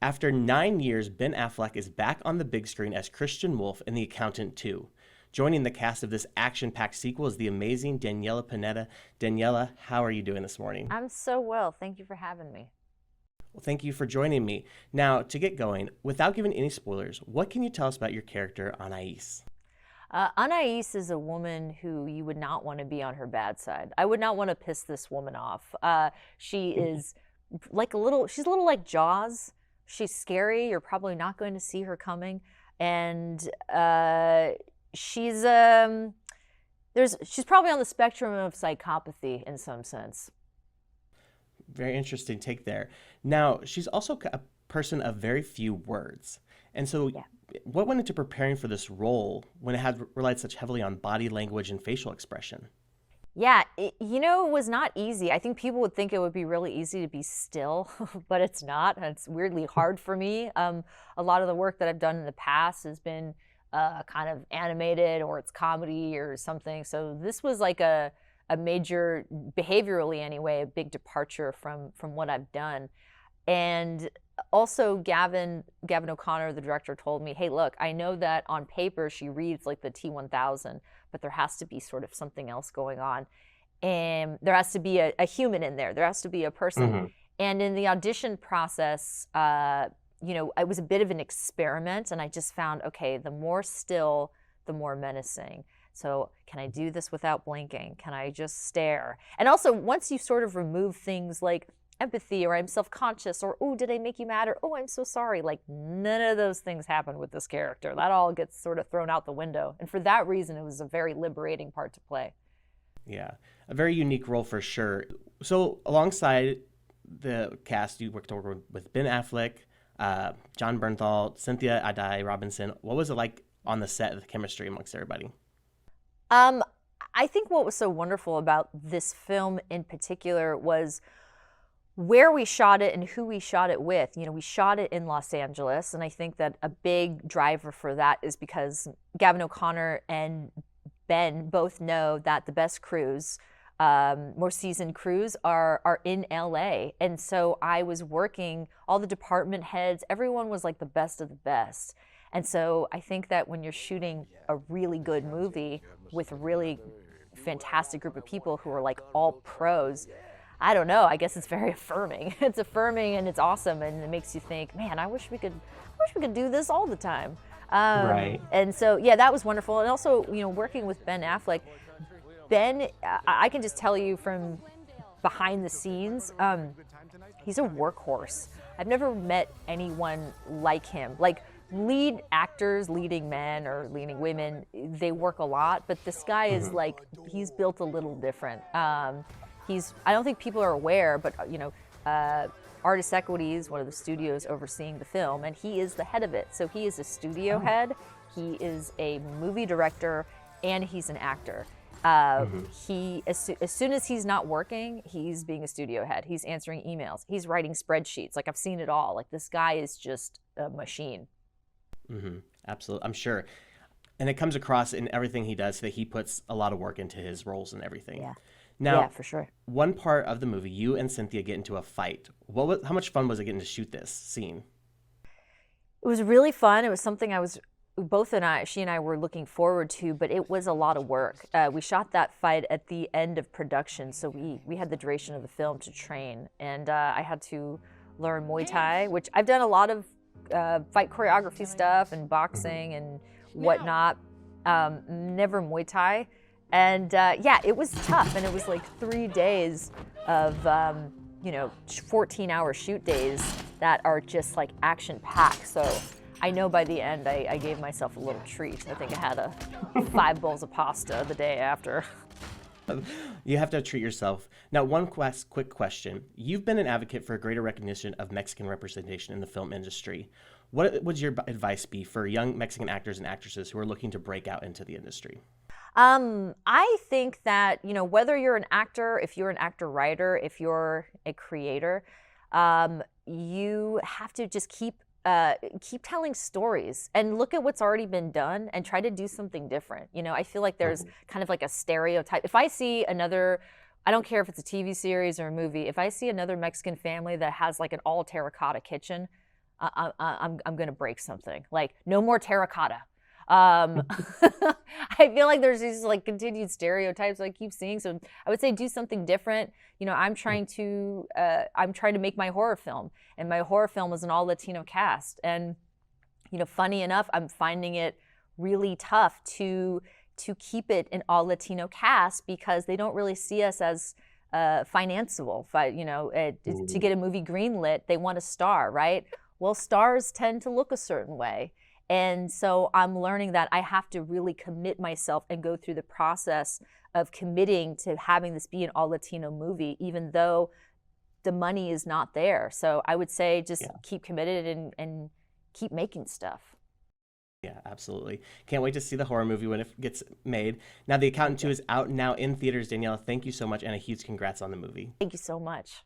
After 9 years, Ben Affleck is back on the big screen as Christian Wolf in The Accountant 2. Joining the cast of this action-packed sequel is the amazing Daniella Pineda. Daniella, how are you doing this morning? I'm so well. Thank you for having me. Well, thank you for joining me. Now, to get going, without giving any spoilers, what can you tell us about your character, Anais? Anais is a woman who you would not want to be on her bad side. I would not want to piss this woman off. She is she's a little like Jaws. She's scary. You're probably not going to see her coming. And she's probably on the spectrum of psychopathy in some sense. Very interesting take there. Now, she's also a person of very few words. And so what went into preparing for this role when it had relied such heavily on body language and facial expression? Yeah, it was not easy. I think people would think it would be really easy to be still, but it's not. It's weirdly hard for me. A lot of the work that I've done in the past has been kind of animated, or it's comedy or something. So this was like a major, behaviorally anyway, a big departure from what I've done. And also Gavin O'Connor, the director, told me, hey, look, I know that on paper she reads like the T-1000, but there has to be sort of something else going on. And there has to be a human in there. There has to be a person. Mm-hmm. And in the audition process, it was a bit of an experiment, and I just found, okay, the more still, the more menacing. So can I do this without blinking? Can I just stare? And also, once you sort of remove things like empathy, or I'm self-conscious, or, oh, did I make you mad? Or, oh, I'm so sorry. Like, none of those things happen with this character. That all gets sort of thrown out the window. And for that reason, it was a very liberating part to play. Yeah, a very unique role for sure. So alongside the cast, you worked with Ben Affleck, Jon Bernthal, Cynthia Addai-Robinson. What was it like on the set of the chemistry amongst everybody? I think what was so wonderful about this film in particular was where we shot it and who we shot it with. We shot it in Los Angeles, and I think that a big driver for that is because Gavin O'Connor and Ben both know that the best crews, more seasoned crews, are in LA. And so I was working, all the department heads, everyone was like the best of the best. And so I think that when you're shooting a really good movie with a really fantastic group of people who are like all pros, I don't know, I guess it's very affirming. It's affirming and it's awesome, and it makes you think, man, I wish we could do this all the time. Right. And so, yeah, that was wonderful. And also, working with Ben Affleck, Ben, I can just tell you from behind the scenes, he's a workhorse. I've never met anyone like him. Like, lead actors, leading men or leading women, they work a lot, but this guy is like, he's built a little different. I don't think people are aware, but Artist Equity is one of the studios overseeing the film, and he is the head of it. So he is a studio head, he is a movie director, and he's an actor. He, as soon as he's not working, he's being a studio head. He's answering emails. He's writing spreadsheets. Like, I've seen it all. Like, this guy is just a machine. Absolutely, I'm sure. And it comes across in everything he does that he puts a lot of work into his roles and everything. Yeah. Now, yeah, for sure. One part of the movie, you and Cynthia get into a fight. How much fun was it getting to shoot this scene? It was really fun. It was something she and I were looking forward to, but it was a lot of work. We shot that fight at the end of production, so we had the duration of the film to train. And I had to learn Muay Thai, which I've done a lot of fight choreography stuff and boxing and whatnot. Never Muay Thai. And it was tough, and it was like 3 days of 14-hour shoot days that are just like action-packed. So I know by the end I gave myself a little treat. I think I had 5 bowls of pasta the day after. You have to treat yourself. Now, one quick question. You've been an advocate for greater recognition of Mexican representation in the film industry. What would your advice be for young Mexican actors and actresses who are looking to break out into the industry? I think that, whether you're an actor, if you're an actor-writer, if you're a creator, you have to just keep telling stories and look at what's already been done and try to do something different. I feel like there's kind of like a stereotype. If I see another, I don't care if it's a TV series or a movie, if I see another Mexican family that has like an all terracotta kitchen, I'm going to break something. Like, no more terracotta. I feel like there's these like continued stereotypes I keep seeing. So I would say do something different. You know, I'm trying to make my horror film, and my horror film is an all Latino cast. And, you know, funny enough, I'm finding it really tough to keep it an all Latino cast because they don't really see us as financeable. You know, to get a movie greenlit, they want a star, right? Well, stars tend to look a certain way. And so I'm learning that I have to really commit myself and go through the process of committing to having this be an all Latino movie, even though the money is not there. So I would say just keep committed and keep making stuff. Yeah, absolutely. Can't wait to see the horror movie when it gets made. Now, The Accountant 2 is out now in theaters. Daniella, thank you so much, and a huge congrats on the movie. Thank you so much.